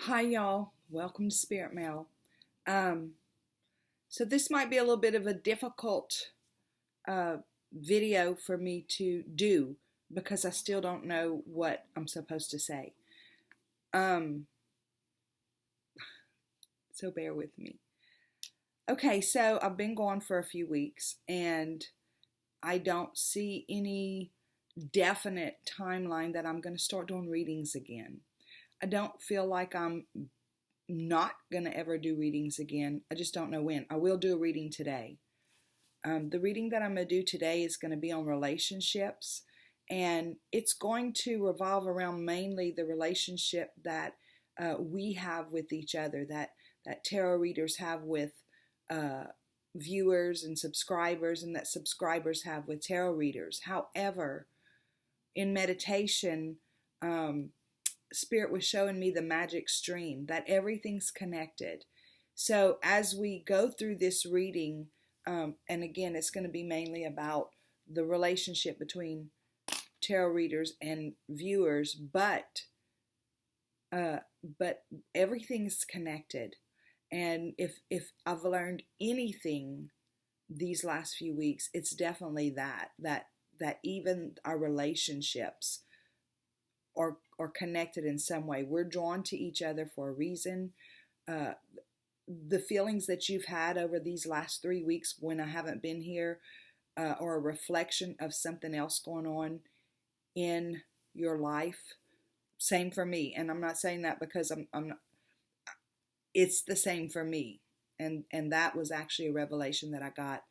Hi, y'all. Welcome to Spirit Mail. Um, so this might be a little bit of a difficult uh, video for me to do because I still don't know what I'm supposed to say. Um, so bear with me. Okay, so I've been gone for a few weeks and I don't see any definite timeline that I'm going to start doing readings again. I don't feel like I'm not going to ever do readings again. I just don't know when. I will do a reading today. The reading that I'm going to do today is going to be on relationships, and it's going to revolve around mainly the relationship that we have with each other, that tarot readers have with uh, viewers and subscribers, and that subscribers have with tarot readers. However, in meditation, Spirit was showing me the magic stream, that everything's connected. So as we go through this reading, and again, it's going to be mainly about the relationship between tarot readers and viewers, but everything's connected. And if I've learned anything these last few weeks, it's definitely that even our relationships are connected in some way. We're drawn to each other for a reason. The feelings that you've had over these last 3 weeks when I haven't been here are a reflection of something else going on in your life. Same for me. And I'm not saying that because I'm not, it's the same for me. And that was actually a revelation that I got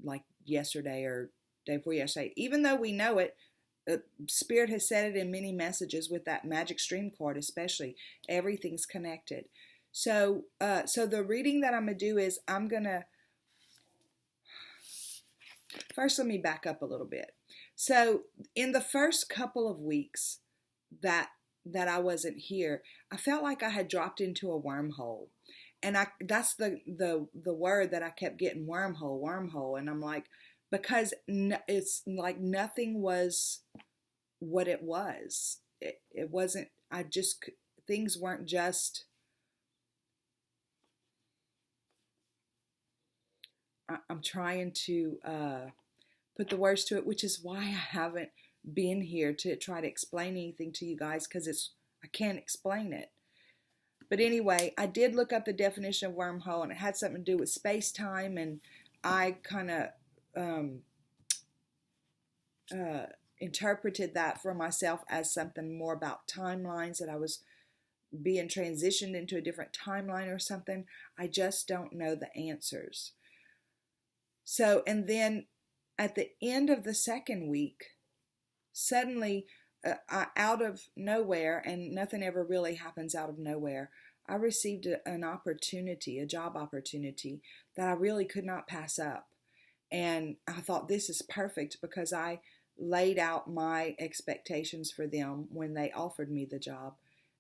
like yesterday or day before yesterday. Even though we know it, Spirit has said it in many messages with that magic stream card, especially. Everything's connected. So the reading that I'm going to do is first let me back up a little bit. So in the first couple of weeks that I wasn't here, I felt like I had dropped into a wormhole. And that's the word that I kept getting, wormhole. And I'm like, because it's like nothing was what it was. It wasn't, things weren't just, I'm trying to put the words to it, which is why I haven't been here to try to explain anything to you guys, because I can't explain it. But anyway, I did look up the definition of wormhole, and it had something to do with space-time, and I kind of interpreted that for myself as something more about timelines, that I was being transitioned into a different timeline or something. I just don't know the answers. So, and then at the end of the second week, suddenly, out of nowhere, and nothing ever really happens out of nowhere, I received an opportunity, a job opportunity that I really could not pass up. And I thought, this is perfect, because I laid out my expectations for them when they offered me the job,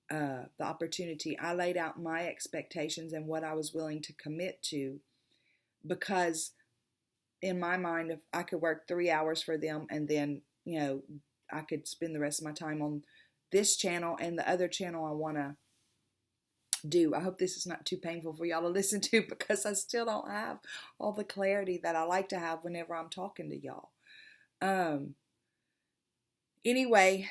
the opportunity. I laid out my expectations and what I was willing to commit to, because in my mind, if I could work 3 hours for them, and then, I could spend the rest of my time on this channel and the other channel I want to do. I hope this is not too painful for y'all to listen to, because I still don't have all the clarity that I like to have whenever I'm talking to y'all. Anyway,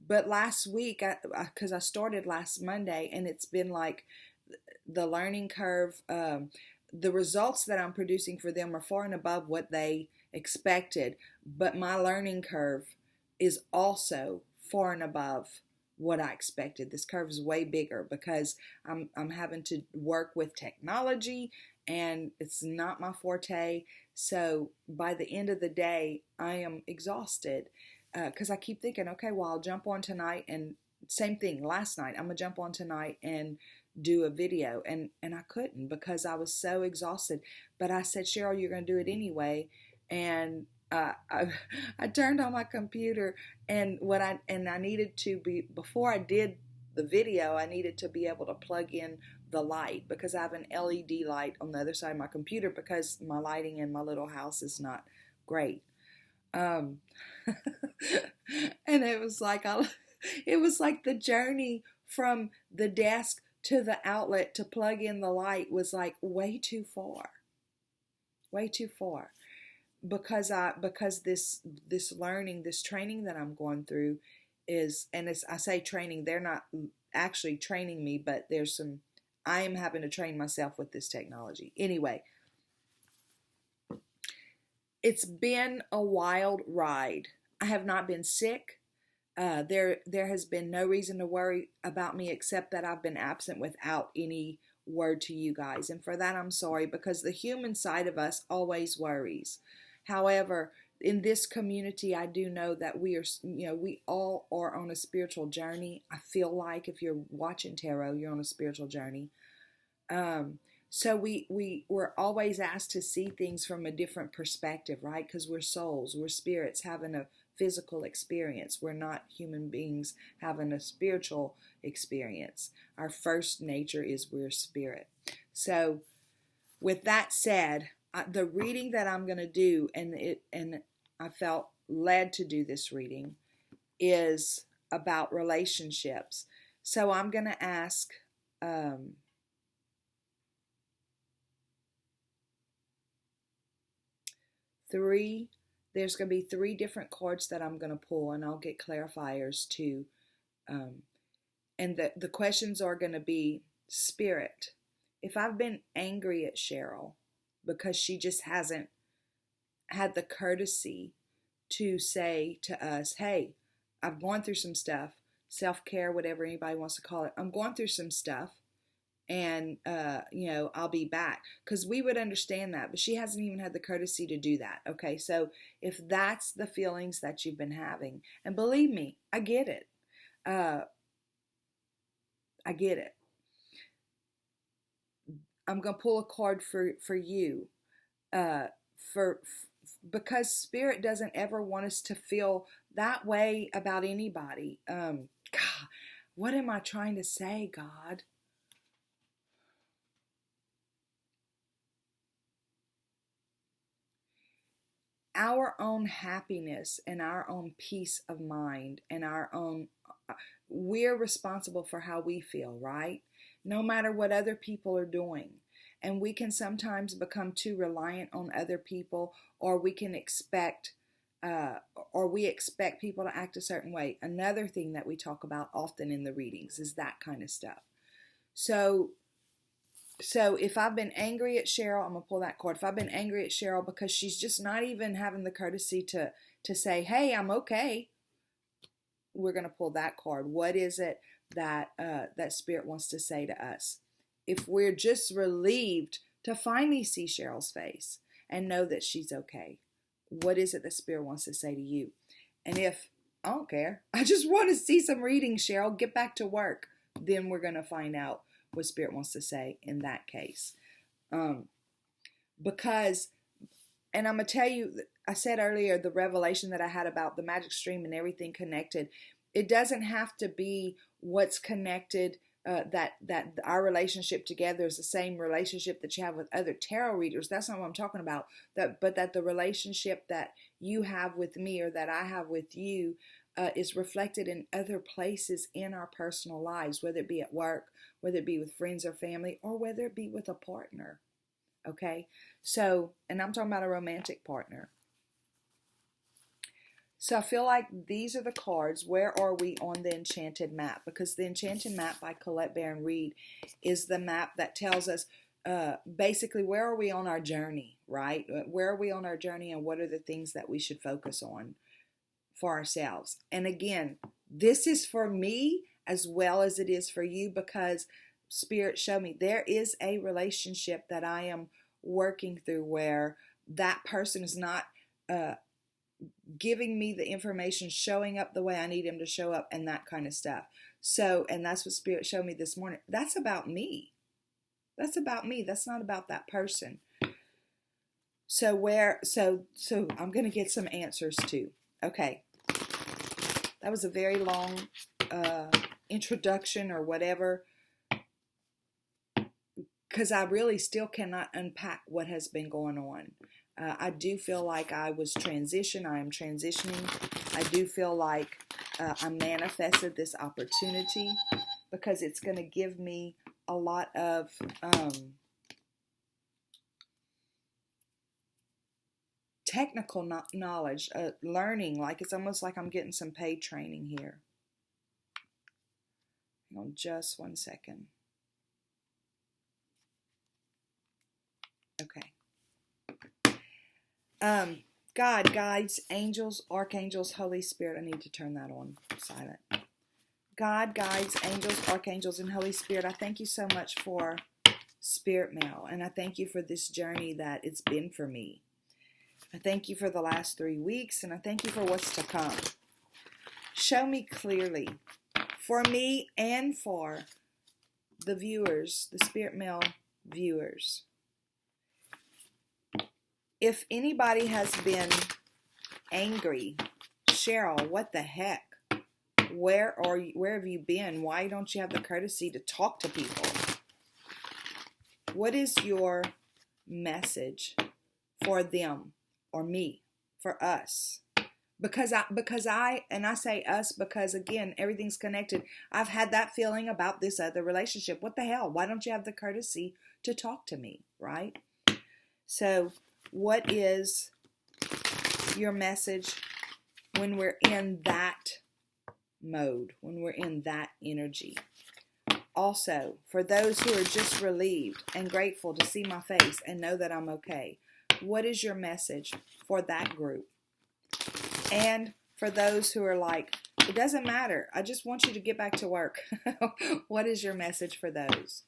but last week, because I started last Monday, and it's been like the learning curve. The results that I'm producing for them are far and above what they expected, but my learning curve is also far and above what I expected. This curve is way bigger because I'm having to work with technology, and it's not my forte. So by the end of the day, I am exhausted, because I keep thinking, okay, well, I'll jump on tonight, and same thing last night. I'm gonna jump on tonight and do a video, and I couldn't because I was so exhausted. But I said, Cheryl, you're gonna do it anyway, and I turned on my computer, and I needed to be, before I did the video, I needed to be able to plug in the light, because I have an LED light on the other side of my computer, because my lighting in my little house is not great. And it was like the journey from the desk to the outlet to plug in the light was like way too far. Way too far. Because this learning, this training that I'm going through is, and it's, I say training, they're not actually training me, but I am having to train myself with this technology. Anyway, it's been a wild ride. I have not been sick. There has been no reason to worry about me except that I've been absent without any word to you guys. And for that, I'm sorry, because the human side of us always worries. However, in this community, I do know that we all are on a spiritual journey. I feel like if you're watching tarot, you're on a spiritual journey. So we're always asked to see things from a different perspective, right? Because we're souls, we're spirits having a physical experience. We're not human beings having a spiritual experience. Our first nature is we're spirit. So with that said, the reading that I'm going to do, and I felt led to do this reading, is about relationships. So I'm going to ask there's going to be 3 different cards that I'm going to pull, and I'll get clarifiers too. And the questions are going to be, Spirit, if I've been angry at Cheryl because she just hasn't had the courtesy to say to us, hey, I've gone through some stuff, self-care, whatever anybody wants to call it. I'm going through some stuff, and I'll be back, because we would understand that, but she hasn't even had the courtesy to do that. Okay, so if that's the feelings that you've been having, and believe me, I get it. I get it. I'm gonna pull a card for you, because Spirit doesn't ever want us to feel that way about anybody. God, what am I trying to say, God? Our own happiness and our own peace of mind and our own, we're responsible for how we feel, right? No matter what other people are doing. And we can sometimes become too reliant on other people, or we can expect, we expect people to act a certain way. Another thing that we talk about often in the readings is that kind of stuff. So if I've been angry at Cheryl, I'm going to pull that card. If I've been angry at Cheryl because she's just not even having the courtesy to say, hey, I'm okay, we're going to pull that card. What is it that Spirit wants to say to us? If we're just relieved to finally see Cheryl's face and know that she's okay, what is it that Spirit wants to say to you? And if, I don't care, I just want to see some reading, Cheryl, get back to work, then we're going to find out what Spirit wants to say in that case. Because, and I'm going to tell you, I said earlier, the revelation that I had about the magic stream and everything connected, it doesn't have to be what's connected, that our relationship together is the same relationship that you have with other tarot readers. That's not what I'm talking about. But that the relationship that you have with me, or that I have with you, is reflected in other places in our personal lives, whether it be at work, whether it be with friends or family, or whether it be with a partner. Okay? So, and I'm talking about a romantic partner. So I feel like these are the cards. Where are we on the Enchanted Map? Because the Enchanted Map by Colette Baron Reid is the map that tells us basically where are we on our journey, right? Where are we on our journey, and what are the things that we should focus on for ourselves? And again, this is for me as well as it is for you, because Spirit showed me there is a relationship that I am working through where that person is not giving me the information, showing up the way I need him to show up, and that kind of stuff. So, and that's what Spirit showed me this morning. That's about me. That's about me. That's not about that person. So I'm going to get some answers too. Okay. That was a very long introduction or whatever, because I really still cannot unpack what has been going on. I do feel like I was transitioned. I am transitioning. I do feel like I manifested this opportunity because it's going to give me a lot of technical knowledge, learning. Like it's almost like I'm getting some paid training here. Hang on just 1 second. Okay. God, guides, angels, archangels, Holy Spirit. I need to turn that on silent. God, guides, angels, archangels, and Holy Spirit. I thank you so much for Spirit Mail, and I thank you for this journey that it's been for me. I thank you for the last 3 weeks, and I thank you for what's to come. Show me clearly, for me and for the viewers, the Spirit Mail viewers. If anybody has been angry, Cheryl, what the heck? Where have you been? Why don't you have the courtesy to talk to people? What is your message for them or me, for us? Because I say us because, again, everything's connected. I've had that feeling about this other relationship. What the hell? Why don't you have the courtesy to talk to me, right? So what is your message when we're in that mode, when we're in that energy? Also, for those who are just relieved and grateful to see my face and know that I'm okay, what is your message for that group? And for those who are like, it doesn't matter, I just want you to get back to work. What is your message for those?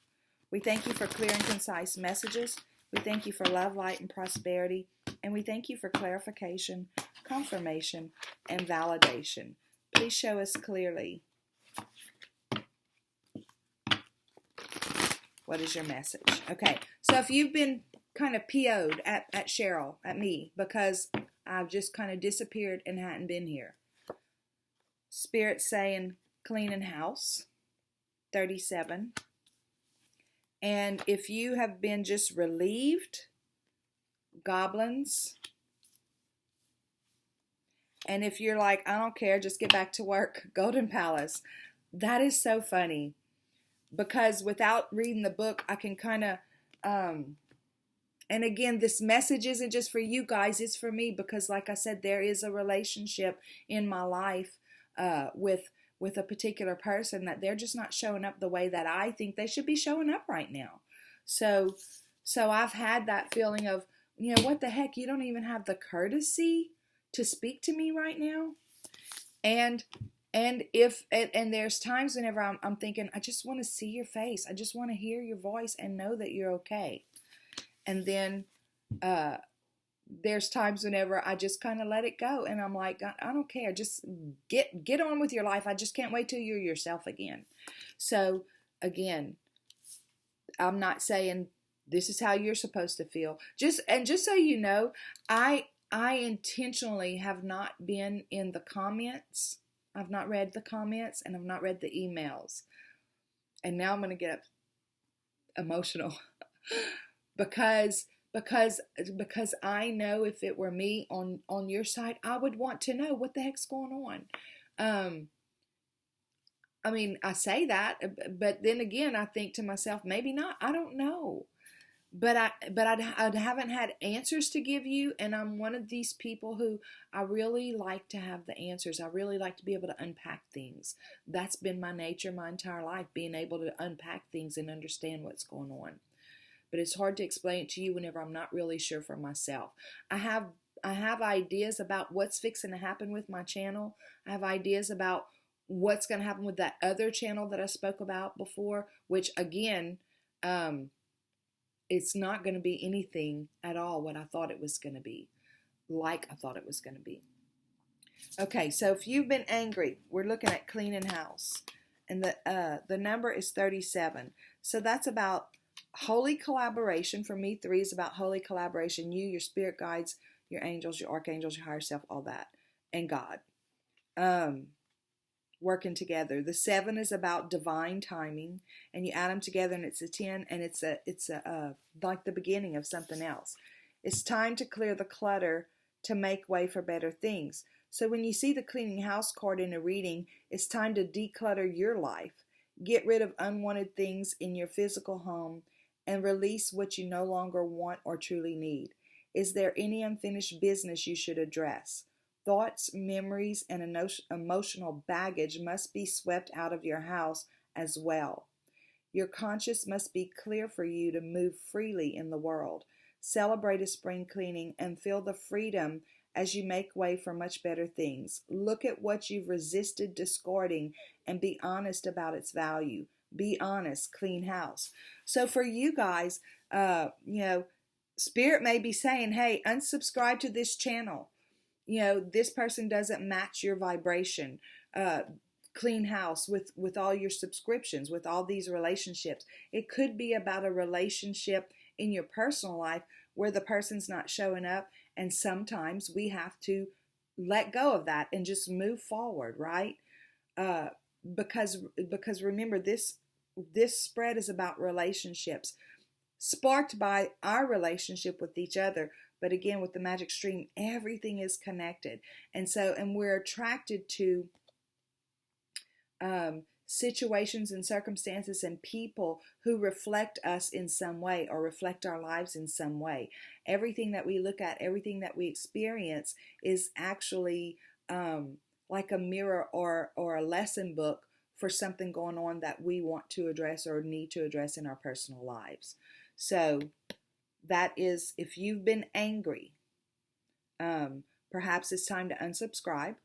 We thank you for clear and concise messages. We thank you for love, light, and prosperity. And we thank you for clarification, confirmation, and validation. Please show us clearly. What is your message? Okay, so if you've been kind of PO'd at Cheryl, at me, because I've just kind of disappeared and hadn't been here. Spirit saying cleaning house, 37. And if you have been just relieved, goblins. And if you're like, I don't care, just get back to work, Golden Palace. That is so funny. Because without reading the book, I can kind of, and again, this message isn't just for you guys, it's for me. Because like I said, there is a relationship in my life with a particular person that they're just not showing up the way that I think they should be showing up right now. So I've had that feeling of, what the heck, you don't even have the courtesy to speak to me right now. And there's times whenever I'm thinking, I just want to see your face. I just want to hear your voice and know that you're okay. And then there's times whenever I just kind of let it go, and I'm like, I don't care. Just get on with your life. I just can't wait till you're yourself again. So again, I'm not saying this is how you're supposed to feel. Just so you know, I intentionally have not been in the comments. I've not read the comments, and I've not read the emails. And now I'm going to get emotional because I know if it were me on your side, I would want to know what the heck's going on. I mean, I say that, but then again, I think to myself, maybe not. I don't know. But I haven't had answers to give you, and I'm one of these people who I really like to have the answers. I really like to be able to unpack things. That's been my nature my entire life, being able to unpack things and understand what's going on. But it's hard to explain it to you whenever I'm not really sure for myself. I have ideas about what's fixing to happen with my channel. I have ideas about what's going to happen with that other channel that I spoke about before, which again, it's not going to be anything at all what I thought it was going to be, like I thought it was going to be. Okay, so if you've been angry, we're looking at cleaning house, and the number is 37. So that's about holy collaboration. For me, 3 is about holy collaboration. You, your spirit guides, your angels, your archangels, your higher self, all that, and God. Working together. The 7 is about divine timing, and you add them together and it's a 10, and it's like the beginning of something else. It's time to clear the clutter to make way for better things. So when you see the cleaning house card in a reading, it's time to declutter your life. Get rid of unwanted things in your physical home and release what you no longer want or truly need. Is there any unfinished business you should address? Thoughts, memories, and emotional baggage must be swept out of your house as well. Your conscience must be clear for you to move freely in the world. Celebrate a spring cleaning and feel the freedom as you make way for much better things. Look at what you've resisted discarding and be honest about its value. Be honest, clean house. So for you guys, Spirit may be saying, hey, unsubscribe to this channel. This person doesn't match your vibration. Clean house with all your subscriptions, with all these relationships. It could be about a relationship in your personal life where the person's not showing up, and sometimes we have to let go of that and just move forward, right? Because remember, this spread is about relationships sparked by our relationship with each other. But again, with the magic stream, everything is connected, and we're attracted to situations and circumstances and people who reflect us in some way or reflect our lives in some way. Everything that we look at, everything that we experience is actually like a mirror or a lesson book for something going on that we want to address or need to address in our personal lives. So that is, if you've been angry, perhaps it's time to unsubscribe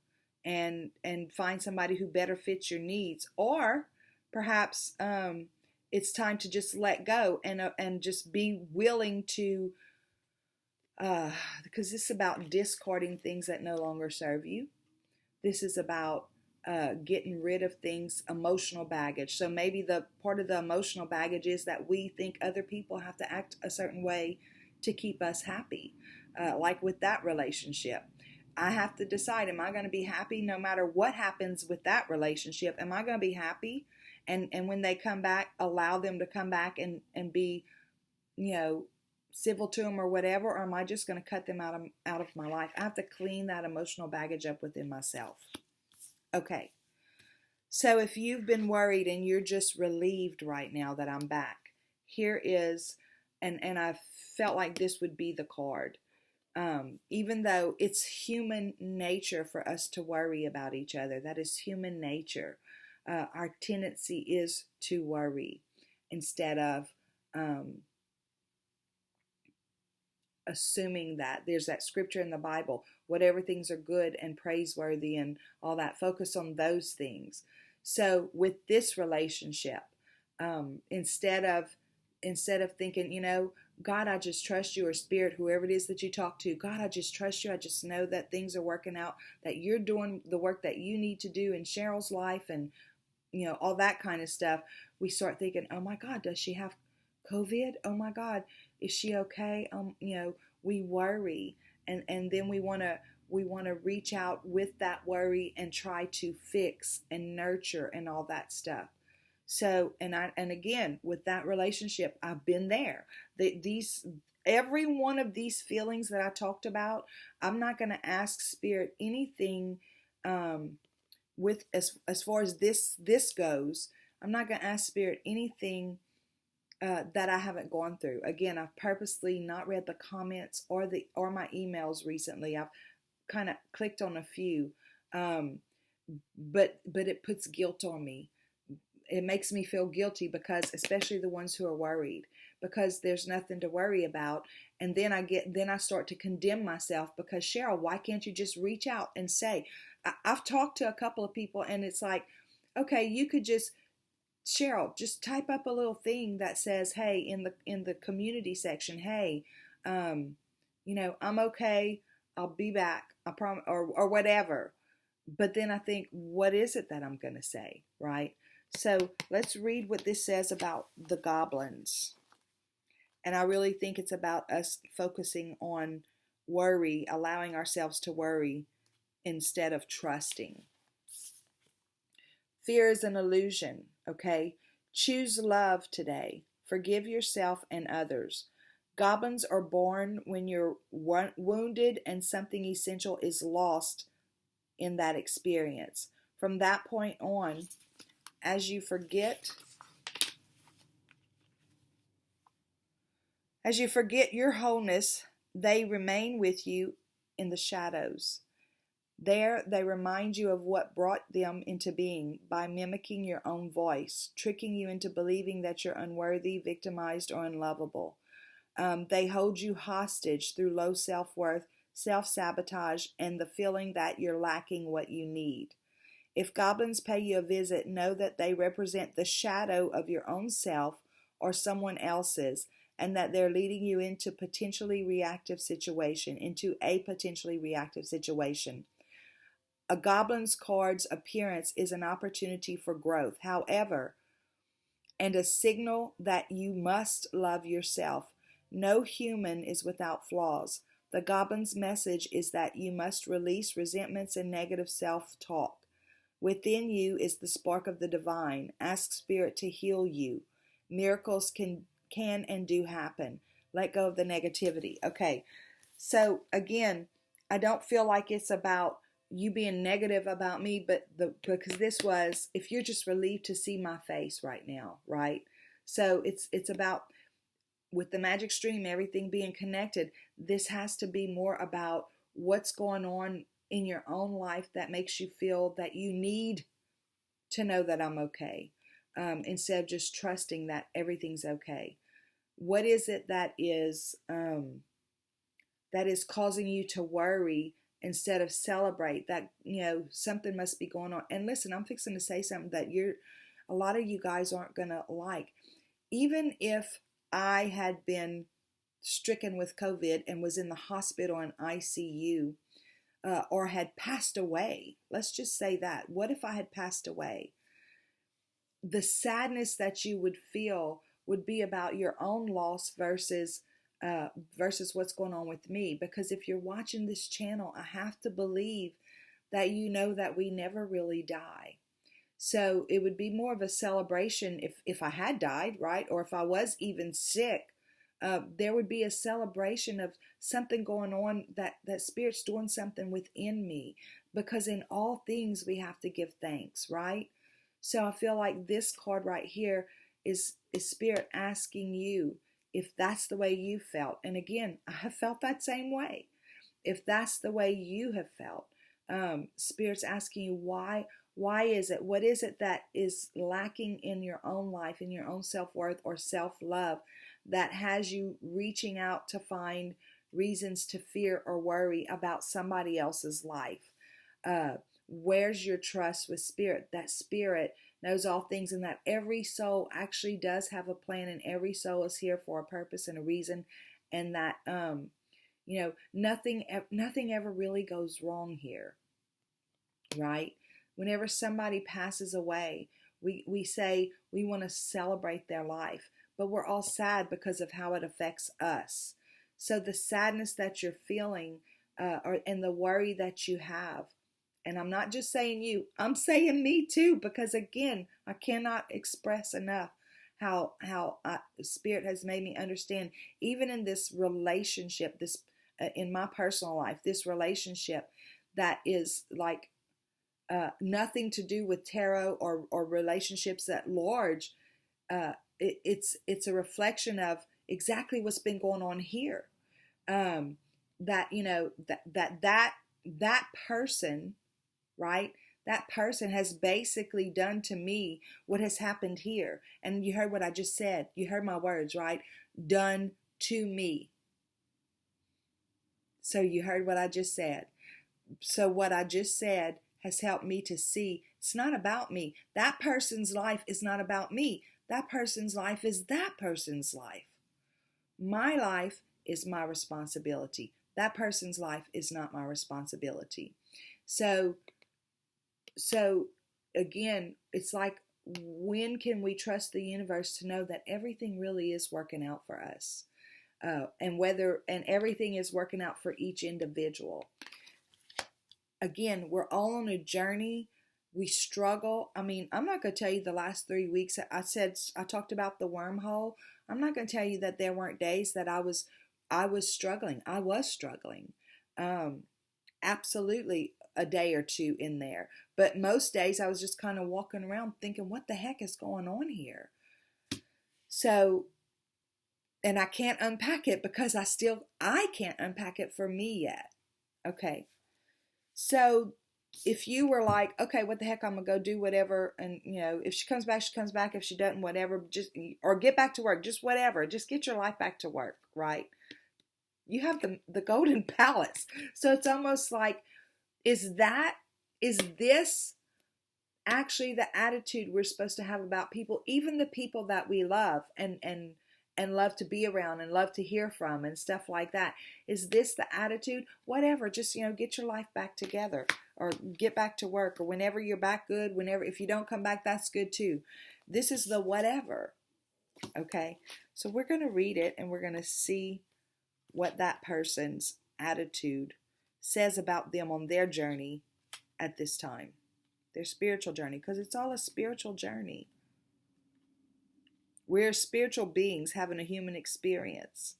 and find somebody who better fits your needs, or perhaps it's time to just let go and just be willing to, because this is about discarding things that no longer serve you. This is about getting rid of things, emotional baggage. So maybe the part of the emotional baggage is that we think other people have to act a certain way to keep us happy, like with that relationship. I have to decide, am I going to be happy no matter what happens with that relationship? Am I going to be happy? And when they come back, allow them to come back and be, civil to them or whatever? Or am I just going to cut them out of my life? I have to clean that emotional baggage up within myself. Okay. So if you've been worried and you're just relieved right now that I'm back, here is, and I felt like this would be the card. Even though it's human nature for us to worry about each other, that is human nature. Our tendency is to worry instead of assuming that. There's that scripture in the Bible, whatever things are good and praiseworthy and all that, focus on those things. So with this relationship, instead of thinking, God, I just trust you, or Spirit, whoever it is that you talk to, God, I just trust you. I just know that things are working out, that you're doing the work that you need to do in Cheryl's life and, all that kind of stuff. We start thinking, oh my God, does she have COVID? Oh my God, is she okay? We worry, and then we want to reach out with that worry and try to fix and nurture and all that stuff. So, and again, with that relationship, I've been there. Every one of these feelings that I talked about, I'm not going to ask Spirit anything with as far as this goes. I'm not going to ask Spirit anything that I haven't gone through. Again, I've purposely not read the comments or my emails recently. I've kind of clicked on a few, but it puts guilt on me. It makes me feel guilty because, especially the ones who are worried, because there's nothing to worry about. And then I start to condemn myself because, Cheryl, why can't you just reach out and say? I've talked to a couple of people and it's like, okay, you could just, Cheryl, just type up a little thing that says, hey, in the community section, hey, I'm okay. I'll be back. I promise, or whatever. But then I think, what is it that I'm going to say, right? So let's read what this says about the goblins. And I really think it's about us focusing on worry, allowing ourselves to worry instead of trusting. Fear is an illusion, okay? Choose love today. Forgive yourself and others. Goblins are born when you're wounded and something essential is lost in that experience. From that point on, as you forget your wholeness, they remain with you in the shadows. There, they remind you of what brought them into being by mimicking your own voice, tricking you into believing that you're unworthy, victimized, or unlovable. They hold you hostage through low self-worth, self-sabotage, and the feeling that you're lacking what you need. If goblins pay you a visit, know that they represent the shadow of your own self or someone else's, and that they're leading you into a potentially reactive situation. A goblin's card's appearance is an opportunity for growth, however, and a signal that you must love yourself. No human is without flaws. The goblin's message is that you must release resentments and negative self-talk. Within you is the spark of the divine. Ask Spirit to heal you. Miracles can and do happen. Let go of the negativity. Okay, so again, I don't feel like it's about you being negative about me, but because this was, if you're just relieved to see my face right now, right? So it's about, with the magic stream, everything being connected, this has to be more about what's going on in your own life that makes you feel that you need to know that I'm okay, instead of just trusting that everything's okay. What is it that is causing you to worry instead of celebrate? That, something must be going on. And listen, I'm fixing to say something that a lot of you guys aren't gonna like. Even if I had been stricken with COVID and was in the hospital and ICU, or had passed away, let's just say that. What if I had passed away? The sadness that you would feel would be about your own loss versus what's going on with me. Because if you're watching this channel, I have to believe that you know that we never really die. So it would be more of a celebration if I had died, right? Or if I was even sick, there would be a celebration of something going on, that Spirit's doing something within me. Because in all things we have to give thanks, right? So I feel like this card right here is Spirit asking you if that's the way you felt. And again, I have felt that same way. If that's the way you have felt, Spirit's asking you why is it? What is it that is lacking in your own life, in your own self-worth or self-love, that has you reaching out to find reasons to fear or worry about somebody else's life? Where's your trust with Spirit? That Spirit knows all things, and that every soul actually does have a plan, and every soul is here for a purpose and a reason, and that nothing ever really goes wrong here, right? Whenever somebody passes away, we say we want to celebrate their life, but we're all sad because of how it affects us. So the sadness that you're feeling, and the worry that you have, and I'm not just saying you, I'm saying me too, because again, I cannot express enough how Spirit has made me understand, even in this relationship, in my personal life, this relationship that is like nothing to do with tarot or relationships at large. It's a reflection of exactly what's been going on here. That person, right? That person has basically done to me what has happened here. And you heard what I just said. You heard my words, right? Done to me. So you heard what I just said. So what I just said has helped me to see it's not about me. That person's life is not about me. That person's life is that person's life. My life is my responsibility. That person's life is not my responsibility. So again, it's like, when can we trust the universe to know that everything really is working out for us? And everything is working out for each individual. Again, we're all on a journey. We struggle. I mean, I'm not going to tell you the last 3 weeks. I talked about the wormhole. I'm not going to tell you that there weren't days that I was struggling. I was struggling. Absolutely a day or two in there. But most days I was just kind of walking around thinking, what the heck is going on here? So, and I can't unpack it because I can't unpack it for me yet. Okay. So if you were like, okay, what the heck, I'm going to go do whatever. And, if she comes back, she comes back. If she doesn't, whatever, or get back to work, just whatever. Just get your life back to work, right? You have the golden palace. So it's almost like, is this actually the attitude we're supposed to have about people, even the people that we love and love to be around and love to hear from and stuff like that? Is this the attitude? Whatever, just, get your life back together or get back to work, or whenever you're back, good. If you don't come back, that's good too. This is the whatever. Okay. So we're going to read it and we're going to see what that person's attitude says about them on their journey at this time, their spiritual journey, because it's all a spiritual journey. We're spiritual beings having a human experience.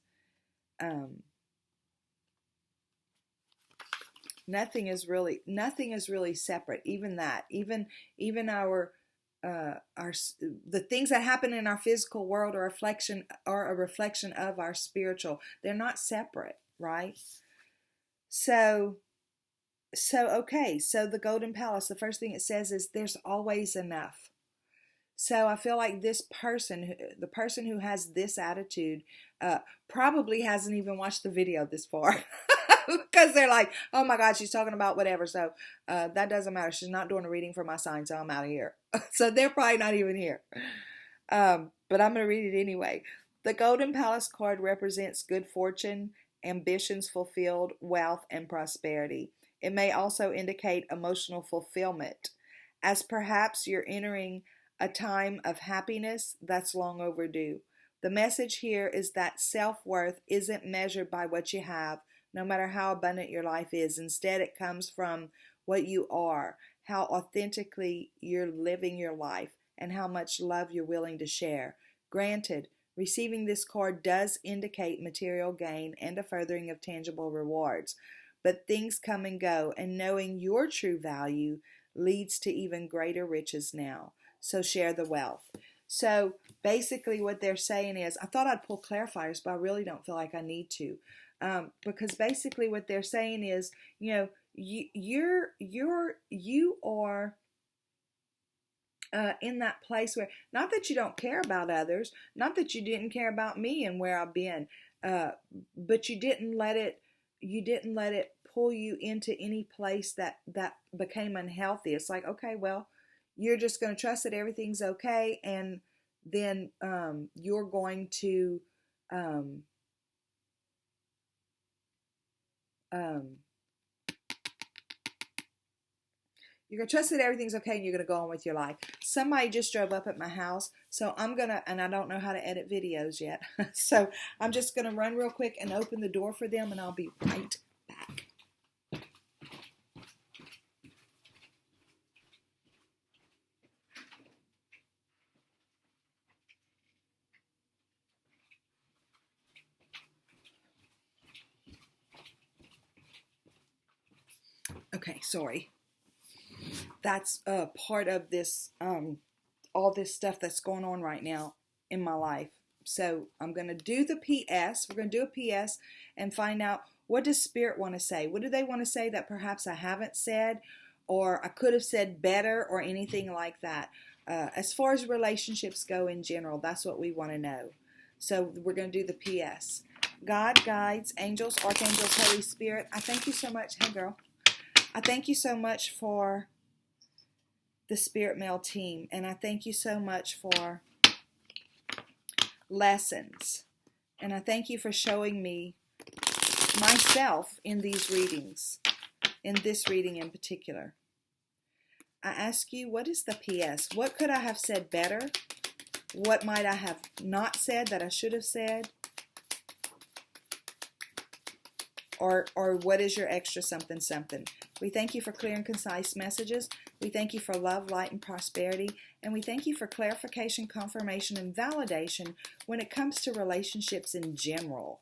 Nothing is really separate. Even that, even our the things that happen in our physical world are a reflection of our spiritual. They're not separate, right? So okay. So the Golden Palace, the first thing it says is there's always enough. So I feel like the person who has this attitude, probably hasn't even watched the video this far. Because they're like, oh my God, she's talking about whatever. So that doesn't matter. She's not doing a reading for my sign, so I'm out of here. So they're probably not even here. But I'm going to read it anyway. The Golden Palace card represents good fortune, ambitions fulfilled, wealth, and prosperity. It may also indicate emotional fulfillment, as perhaps you're entering a time of happiness that's long overdue. The message here is that self-worth isn't measured by what you have, no matter how abundant your life is. Instead, it comes from what you are, how authentically you're living your life, and how much love you're willing to share. Granted, receiving this card does indicate material gain and a furthering of tangible rewards, but things come and go, and knowing your true value leads to even greater riches now. So share the wealth. So basically what they're saying is, I thought I'd pull clarifiers, but I really don't feel like I need to. Because basically what they're saying is, you are in that place where, not that you don't care about others, not that you didn't care about me and where I've been, but you didn't let it pull you into any place that became unhealthy. It's like, okay, well, you're just going to trust that everything's okay, and then you're going to you're going to trust that everything's okay, and you're going to go on with your life. Somebody just drove up at my house, so I'm going to, and I don't know how to edit videos yet, so I'm just going to run real quick and open the door for them, and I'll be right back. Okay, sorry. That's part of this, all this stuff that's going on right now in my life. So I'm going to do the PS. We're going to do a PS and find out, what does Spirit want to say? What do they want to say that perhaps I haven't said, or I could have said better, or anything like that? As far as relationships go in general, that's what we want to know. So we're going to do the PS. God, guides, angels, archangels, Holy Spirit, I thank you so much. Hey, girl. I thank you so much for the Spirit Mail team, and I thank you so much for lessons, and I thank you for showing me myself in these readings, in this reading in particular. I ask you, what is the PS? What could I have said better? What might I have not said that I should have said? Or what is your extra something something? We thank you for clear and concise messages. We thank you for love, light, and prosperity. And we thank you for clarification, confirmation, and validation when it comes to relationships in general,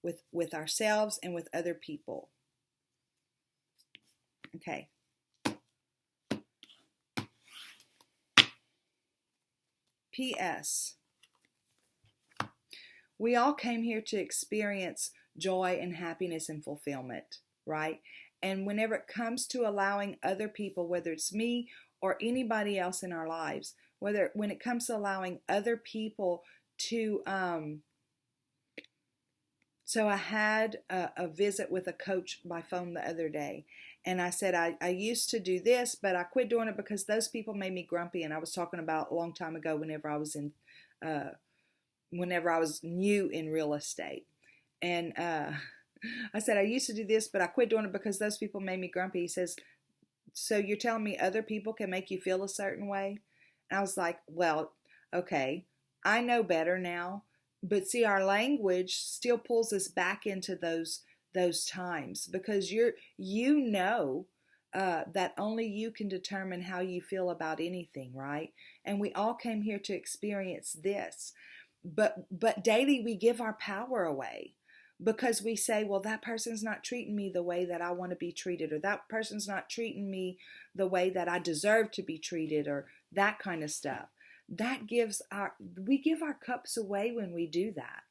with ourselves and with other people. Okay. P.S. We all came here to experience joy and happiness and fulfillment, right? And whenever it comes to allowing other people, whether it's me or anybody else in our lives, when it comes to allowing other people to, so I had a visit with a coach by phone the other day, and I said, I used to do this, but I quit doing it because those people made me grumpy. And I was talking about a long time ago whenever I was new in real estate. And I said, I used to do this, but I quit doing it because those people made me grumpy. He says, so you're telling me other people can make you feel a certain way? And I was like, well, okay, I know better now. But see, our language still pulls us back into those times, because you know that only you can determine how you feel about anything, right? And we all came here to experience this. But daily we give our power away, because we say, well, that person's not treating me the way that I want to be treated, or that person's not treating me the way that I deserve to be treated, or that kind of stuff. We give our cups away when we do that.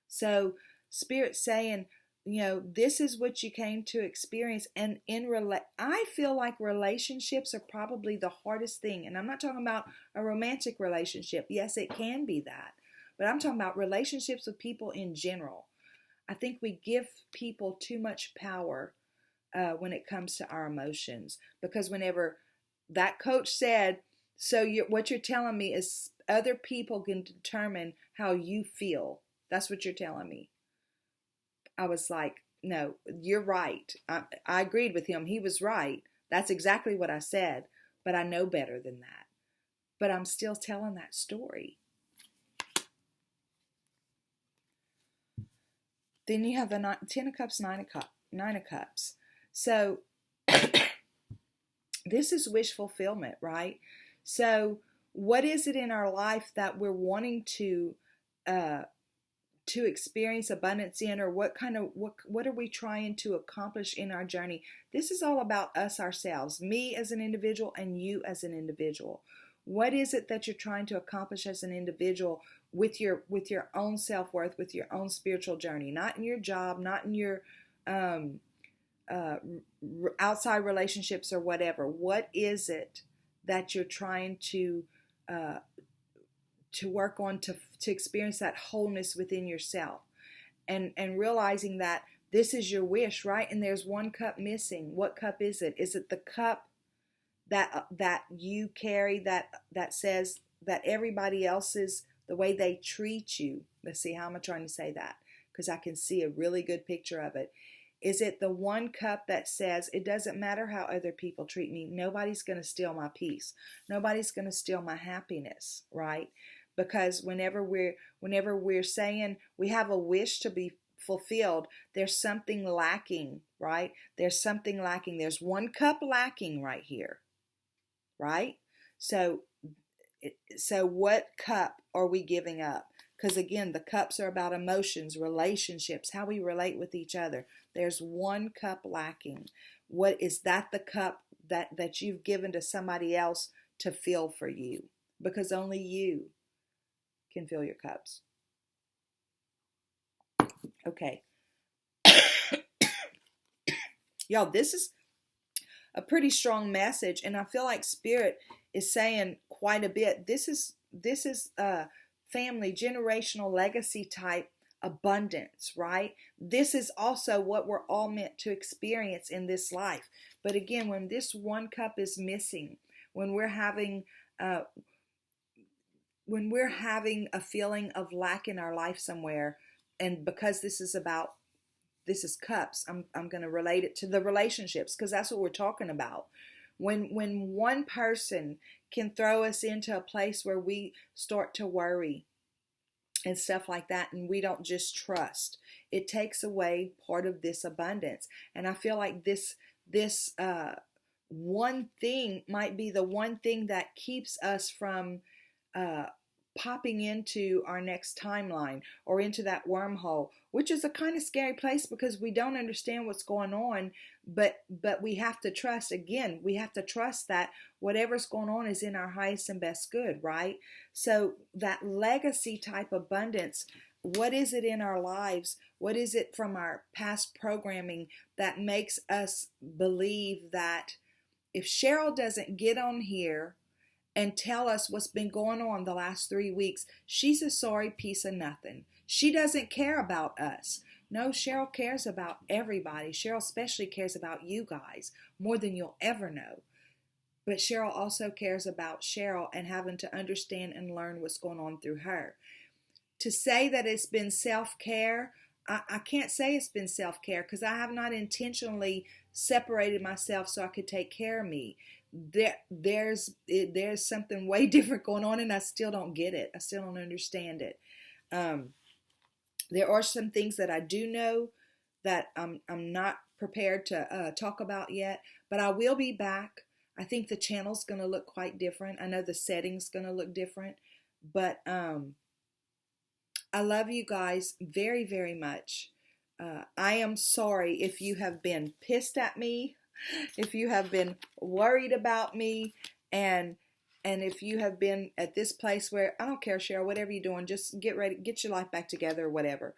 So Spirit's saying, this is what you came to experience. And I feel like relationships are probably the hardest thing. And I'm not talking about a romantic relationship. Yes, it can be that. But I'm talking about relationships with people in general. I think we give people too much power when it comes to our emotions. Because whenever that coach said, what you're telling me is other people can determine how you feel. That's what you're telling me. I was like, no, you're right. I agreed with him. He was right. That's exactly what I said. But I know better than that. But I'm still telling that story. Then you have the 10 of Cups, 9 of Cups. So this is wish fulfillment, right? So what is it in our life that we're wanting to experience abundance in, or what are we trying to accomplish in our journey? This is all about us ourselves, me as an individual and you as an individual. What is it that you're trying to accomplish as an individual with your own self-worth, with your own spiritual journey? Not in your job, not in your outside relationships or whatever. What is it that you're trying to work on to experience that wholeness within yourself, and realizing that this is your wish, right? And there's one cup missing. What cup is it? Is it the cup that you carry that says that everybody else's, the way they treat you? Let's see, how am I trying to say that? Because I can see a really good picture of it. Is it the one cup that says, it doesn't matter how other people treat me, nobody's going to steal my peace, nobody's going to steal my happiness, right? Because whenever we're saying we have a wish to be fulfilled, there's something lacking, right? There's something lacking. There's one cup lacking right here, right? So what cup are we giving up? Because again, the cups are about emotions, relationships, how we relate with each other. There's one cup lacking. What is that? The cup that you've given to somebody else to fill for you, because only you can fill your cups. Okay. Y'all, this is a pretty strong message, and I feel like Spirit is saying quite a bit. This is family, generational legacy type abundance, right? This is also what we're all meant to experience in this life. But again, when this one cup is missing, when we're having a feeling of lack in our life somewhere, and because this is cups, I'm going to relate it to the relationships, because that's what we're talking about. When one person can throw us into a place where we start to worry and stuff like that, and we don't just trust, it takes away part of this abundance. And I feel like this one thing might be the one thing that keeps us from popping into our next timeline or into that wormhole, which is a kind of scary place because we don't understand what's going on, but we have to trust. Again, we have to trust that whatever's going on is in our highest and best good, right? So that legacy type abundance, what is it in our lives? What is it from our past programming that makes us believe that if Cheryl doesn't get on here and tell us what's been going on the last 3 weeks, she's a sorry piece of nothing. She doesn't care about us. No, Cheryl cares about everybody. Cheryl especially cares about you guys more than you'll ever know. But Cheryl also cares about Cheryl and having to understand and learn what's going on through her. To say that it's been self-care, I can't say it's been self-care because I have not intentionally separated myself so I could take care of me. There's something way different going on, and I still don't get it. I still don't understand it. There are some things that I do know that I'm not prepared to talk about yet, but I will be back. I think the channel's going to look quite different. I know the setting's going to look different, but I love you guys very, very much. I am sorry if you have been pissed at me, if you have been worried about me, and if you have been at this place where, I don't care, Cheryl, whatever you're doing, just get ready, get your life back together or whatever.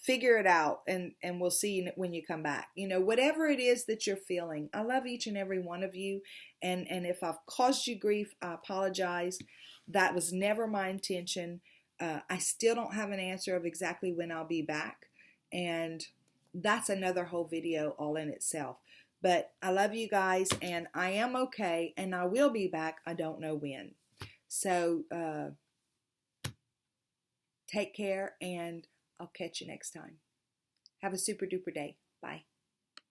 Figure it out, and we'll see you when you come back. You know, whatever it is that you're feeling, I love each and every one of you, and if I've caused you grief, I apologize. That was never my intention. I still don't have an answer of exactly when I'll be back, and that's another whole video all in itself. But I love you guys, and I am okay, and I will be back. I don't know when. So take care, and I'll catch you next time. Have a super duper day. Bye.